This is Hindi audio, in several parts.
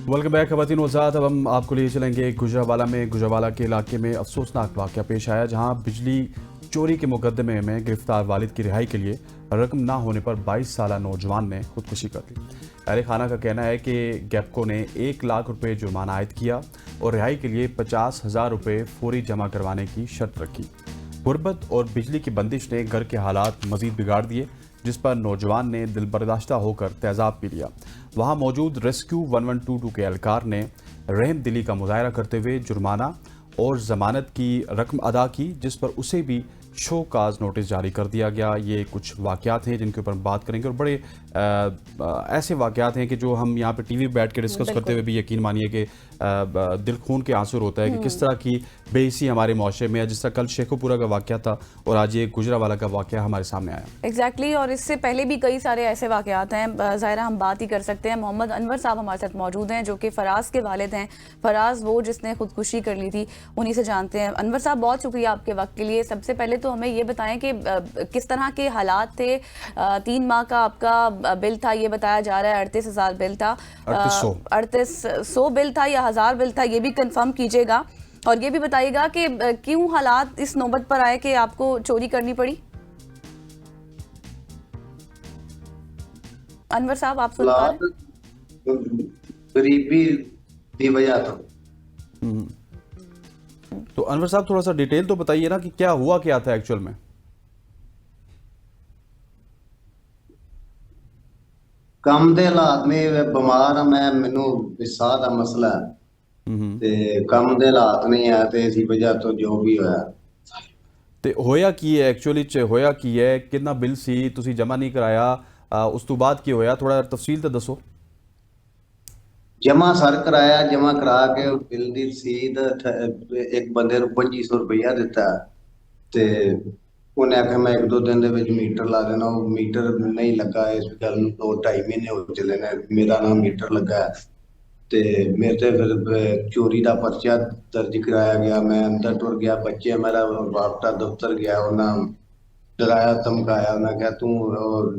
वेलकम बैक खवातीन वज़ात। अब हम आपको लिए चलेंगे गुजरावाला के इलाके में अफसोसनाक वाक़या पेश आया, जहां बिजली चोरी के मुकदमे में गिरफ्तार वालिद की रिहाई के लिए रकम ना होने पर 22 साला नौजवान ने खुदकुशी कर ली। अहले खाना का कहना है कि गैपको ने 1 लाख रुपए जुर्माना आयद किया और रिहाई के लिए 50,000 रुपए फौरी जमा करवाने की शर्त रखी। गुर्बत और बिजली की बंदिश ने घर के हालात मजीद बिगाड़ दिए, जिस पर नौजवान ने दिलबर्दाश्ता होकर तेजाब पी लिया। वहां मौजूद रेस्क्यू 1122 के एहलकार ने रहम दिली का मुजाहरा करते हुए जुर्माना और जमानत की रकम अदा की, जिस पर उसे भी शो काज नोटिस जारी कर दिया गया। ये कुछ वाक़यात हैं जिनके ऊपर हम बात करेंगे और बड़े ऐसे वाक़यात हैं कि जो हम यहाँ पे टीवी बैठ के डिस्कस करते हुए भी यकीन मानिए कि दिल खून के आंसू होता है कि किस तरह की बेइज्जती हमारे माशरे में है। जिस तरह कल शेखोपुरा का वाक़या था और आज ये गुजरावाला का वाक़या हमारे सामने आया। एग्जैक्टली और इससे पहले भी कई सारे ऐसे वाक़यात हैं, ज़ाहिरा हम बात ही कर सकते हैं। मोहम्मद अनवर साहब हमारे साथ मौजूद हैं, जो कि फराज के वालिद हैं। फराज वो जिसने खुदकुशी कर ली थी, उन्हीं से जानते हैं। अनवर साहब, बहुत शुक्रिया आपके वक्त के लिए। सबसे पहले तो हमें ये बताएं कि किस तरह के हालात थे। 3 माह का आपका बिल था, ये बताया जा रहा है 38,000 बिल था, 3800 बिल था या 1000 बिल था, ये भी कंफर्म कीजिएगा। और ये भी बताइएगा कि क्यों हालात इस नौबत पर आए कि आपको चोरी करनी पड़ी। अनवर साहब, आप सुन पा रहे हैं? गरीबी की वजह था। तो अनवर साहब, थोड़ा सा डिटेल तो बताइए ना कि क्या हुआ, क्या था एक्चुअल में। ਕੰਮ ਦੇ ਹਾਲਾਤ ਨੇ ਬਿਮਾਰ ਆ ਮੈਂ, ਮੈਨੂੰ ਸਾਹ ਦਾ ਮਸਲਾ ਹੈ ਤੇ ਕੰਮ ਦੇ ਹਾਲਾਤ ਨਹੀਂ ਆ ਤੇ ਇसी ਵਜ੍ਹਾ ਤੋਂ ਜੋ ਵੀ ਹੋਇਆ। ਤੇ ਹੋਇਆ ਕੀ ਹੈ ਐਕਚੁਅਲੀ ਚ, ਹੋਇਆ ਕੀ ਹੈ, ਕਿੰਨਾ ਬਿੱਲ ਸੀ, ਤੁਸੀਂ ਜਮਾ ਨਹੀਂ ਕਰਾਇਆ, ਉਸ ਤੋਂ ਬਾਅਦ ਕੀ ਹੋਇਆ, ਥੋੜਾ ਤਫਸੀਲ ਤਾਂ ਦੱਸੋ। ਜਮਾ ਸਰ ਕਰਾਇਆ, ਜਮਾ ਕਰਾ ਕੇ ਬਿੱਲ ਦੀ ਰਸੀਦ ਇੱਕ ਬੰਦੇ ਨੂੰ 2500 ਰੁਪਇਆ ਦਿੱਤਾ ਤੇ ਉਹਨੇ ਆਖਿਆ ਮੈਂ 1-2 ਦਿਨ ਦੇ ਵਿੱਚ ਮੀਟਰ ਲਾ ਦੇਣਾ। ਉਹ ਮੀਟਰ ਨਹੀਂ ਲੱਗਾ, ਇਸ ਗੱਲ ਨੂੰ 2-2.5 ਮਹੀਨੇ ਹੋ ਚਲੇ ਨੇ, ਮੇਰਾ ਨਾਮ ਮੀਟਰ ਲੱਗਾ ਤੇ ਮੇਰੇ ਤੇ ਫਿਰ ਚੋਰੀ ਦਾ ਪਰਚਾ ਦਰਜ ਕਰਾਇਆ ਗਿਆ। ਮੈਂ ਅੰਦਰ ਟੁਰ ਗਿਆ, ਬੱਚੇ ਮੇਰਾ ਵਾਪਤਾ ਦਫ਼ਤਰ ਗਿਆ, ਉਹਨਾਂ ਡਰਾਇਆ ਧਮਕਾਇਆ, ਉਹਨਾਂ ਕਿਹਾ ਤੂੰ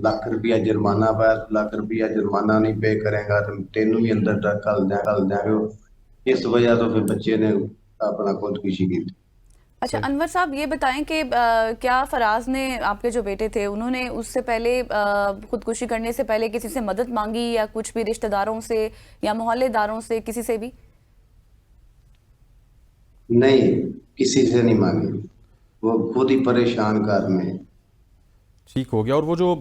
ਲੱਖ ਰੁਪਇਆ ਜੁਰਮਾਨਾ ਪਾਇਆ, ਲੱਖ ਰੁਪਇਆ ਜੁਰਮਾਨਾ ਨਹੀਂ ਪੇ ਕਰੇਗਾ ਤੇ ਤੈਨੂੰ ਵੀ ਅੰਦਰ ਤੱਕ ਘੱਲ ਦਿਆਂਗੇ। ਇਸ ਵਜ੍ਹਾ ਤੋਂ ਫਿਰ ਬੱਚੇ ਨੇ ਆਪਣਾ खुदकुशी की। अच्छा अनवर साहब, ये बताएं कि क्या फराज ने, आपके जो बेटे थे, उन्होंने उससे पहले खुदकुशी करने से पहले किसी से मदद मांगी या कुछ भी रिश्तेदारों से या मोहल्लेदारों से, किसी से भी? नहीं, किसी से नहीं मांगी, वो खुद ही परेशान कर में। ठीक हो गया। और वो जो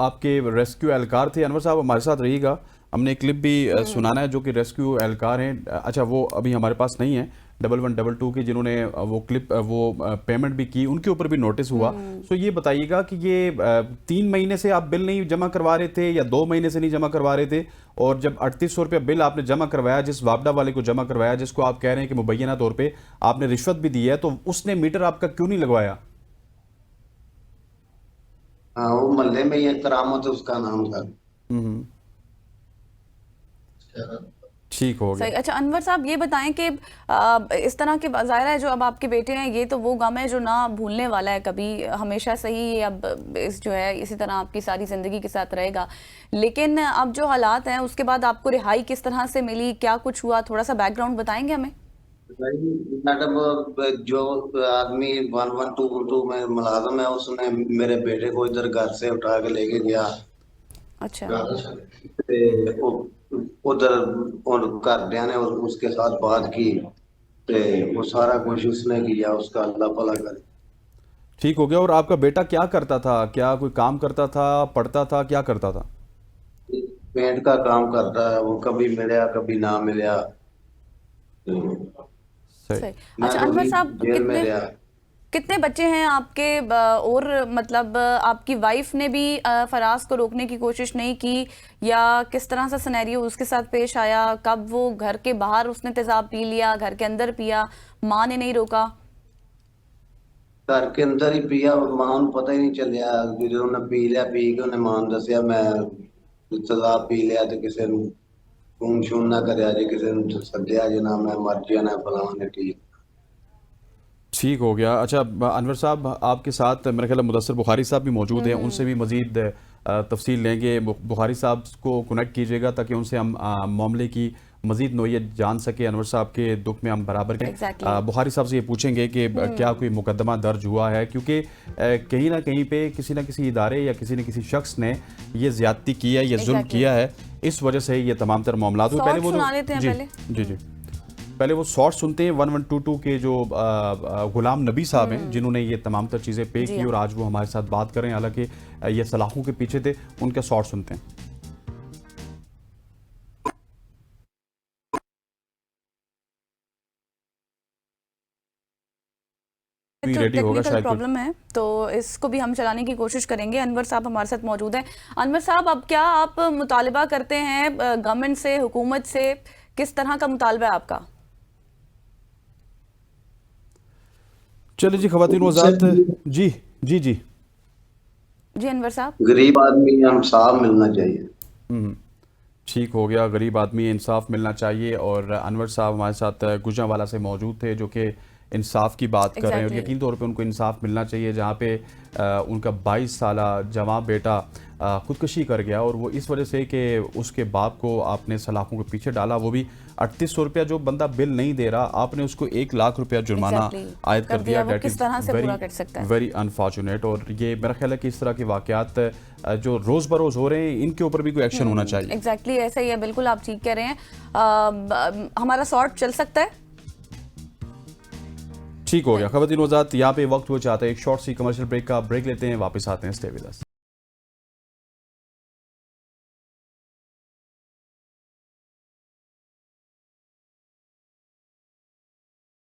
आपके रेस्क्यू एहलकार थे, अनवर साहब हमारे साथ रहिएगा, हमने एक क्लिप भी सुनाना है जो कि रेस्क्यू एहलकार हैं। अच्छा, वो अभी हमारे पास नहीं है, 1122 की जिन्होंने वो क्लिप वो पेमेंट भी की, उनके ऊपर भी नोटिस हुआ। तो ये बताइएगा कि ये 3 महीने से आप बिल नहीं जमा करवा रहे थे या 2 महीने से नहीं जमा करवा रहे थे, और जब 3800 रुपया बिल आपने जमा करवाया, जिस वापडा वाले को जमा करवाया, जिसको आप कह रहे हैं कि मुबैना तौर पर आपने रिश्वत भी दी है, तो उसने मीटर आपका क्यों नहीं लगवाया? हाँ, वो मोहल्ले में ये करामत उसका नाम था। ठीक हो गया। सही। अच्छा अनवर साहब, ये बताएं कि इस तरह के ज़ाहिर है जो अब आपके बेटे हैं, ये तो वो गम है जो ना भूलने वाला है कभी, हमेशा से ही अब इस जो है इसी तरह आपकी सारी ज़िंदगी के साथ रहेगा। लेकिन अब जो हालात हैं, उसके बाद आपको रिहाई किस तरह से मिली, क्या कुछ हुआ, थोड़ा सा बैकग्राउंड बताएंगे हमें। मैडम, जो आदमी 1122 में मुलाजिम है, उसने मेरे बेटे को इधर घर से उठा के लेके गया। अच्छा। उधर घरदिया ने उसके साथ बात की, वो सारा कुछ उसने किया, उसका अल्लाह भला करे। ठीक हो गया। और आपका बेटा क्या करता था, क्या कोई काम करता था, पढ़ता था, क्या करता था? पेंट का काम करता है वो, कभी मिला कभी ना मिला। सही। अच्छा अनवर साहब, कितने बच्चे हैं आपके, और मतलब आपकी वाइफ ने भी फराज को रोकने की कोशिश नहीं की, या किस तरह से सिनेरियो उसके साथ पेश आया? कब वो घर के बाहर उसने तेजाब पी लिया, घर के अंदर पिया, माँ ने नहीं रोका? घर के अंदर ही पिया, मां को पता ही नहीं चलिया। जो उन्हें पी लिया, पी के उन्हें मां ने दसिया मैं तेजाब पी लिया, तो किसी ने फोन शून ना करे जे, किसी ने सद्या जे ना मैं मर गया ना फलाने। ठीक हो गया। अच्छा अनवर साहब, आपके साथ मेरे ख्याल मुदस्सिर बुखारी साहब भी मौजूद हैं, उनसे भी मज़ीद तफसील लेंगे। बुखारी साहब को कनेक्ट कीजिएगा ताकि उनसे हम मामले की मजीद नोयत जान सके अनवर साहब के दुख में हम बराबर के Exactly. बुखारी साहब से ये पूछेंगे कि क्या कोई मुकदमा दर्ज हुआ है, क्योंकि कहीं ना कहीं पे किसी न किसी इदारे या किसी न किसी शख्स ने ये ज्यादती की है, ये जुल्म Exactly. किया है, इस वजह से ये तमाम तर मामला हुए। शॉर्ट सुना लेते हैं पहले। जी पहले वो शॉर्ट सुनते हैं 1122 के जो गुलाम नबी साहब हैं जिन्होंने ये तमाम तर चीज़ें पे जी की और आज वो हमारे साथ बात कर रहे हैं, हालांकि ये सलाखों के पीछे थे। उनका शॉर्ट सुनते हैं। रेडी होगा टेक्निकल शायद कुछ। प्रॉब्लम है तो इसको भी हम चलाने की कोशिश करेंगे। अनवर साहब हमारे साथ मौजूद हैं। अनवर साहब, अब क्या आप मुतालिबा करते हैं गवर्नमेंट से, हुकूमत से? किस तरह का मुतालबा है आपका? चलिए जी, खवातीन वज़ारत। जी जी जी जी अनवर साहब। गरीब आदमी को इंसाफ मिलना चाहिए। ठीक हो गया, गरीब आदमी इंसाफ मिलना चाहिए। और अनवर साहब हमारे साथ गुजरांवाला से मौजूद थे जो कि इंसाफ की बात कर रहे हैं और Exactly. यकीन तौर पे उनको इंसाफ मिलना चाहिए, जहाँ पे उनका 22 साला जवां बेटा खुदकुशी कर गया और वो इस वजह से कि उसके बाप को आपने सलाखों के पीछे डाला, वो भी 3800 रुपया। जो बंदा बिल नहीं दे रहा, आपने उसको 1 लाख रुपया जुर्माना Exactly. आयद कर दिया। वो किस तरह से पूरा कर सकता है? Very unfortunate. और ये मेरा ख्याल है कि इस तरह के वाकयात जो रोज़ बरोज़ हो रहे हैं, इनके ऊपर भी कोई एक्शन होना चाहिए। एग्जैक्टली ऐसा ही है, बिल्कुल आप ठीक कह रहे हैं। हमारा शॉर्ट चल सकता है? ठीक हो गया। खवातीन वज़ारत, यहाँ पे वक्त हुआ चाहता है एक शॉर्ट सी कमर्शियल ब्रेक का। ब्रेक लेते हैं, वापस आते हैं। Stay with us.